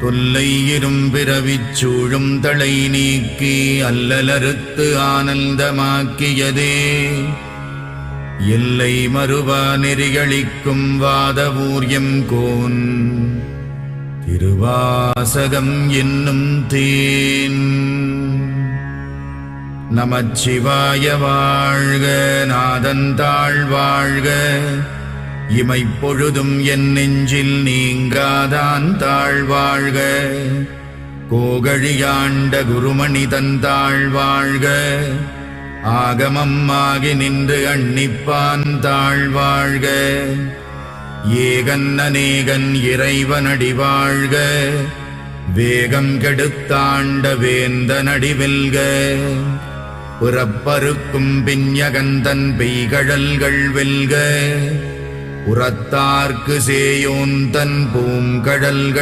தொல்லை இரும்பிறவிச் சூழும் தளை நீக்கி அல்லலறுத்து ஆனந்தமாக்கியதே எல்லை மறுவா நெறிகளிக்கும் வாதவூர்யம் கோன் திருவாசகம் என்னும் தேன். நமச்சிவாய வாழ்க, நாதந்தாள் வாழ்க, இமைப்பொழுதும் என் நெஞ்சில் நீங்காதான் தாழ்வாழ்க. கோகழியாண்ட குருமணி தந்தாள் வாழ்க, ஆகமம் ஆகி நின்று அன்னிப்பான் தாழ்வாழ்க. ஏகன் அநேகன் இறைவனடி வாழ்க, வேகம் கெடுத்தாண்ட வேந்தனடி வெல்க. புறப்பருக்கும் பிஞகந்தன் பெய்கழல்கள் வெல்க, உரத்தார்க்கு சேயோன் தன் பூங்கழல்கள்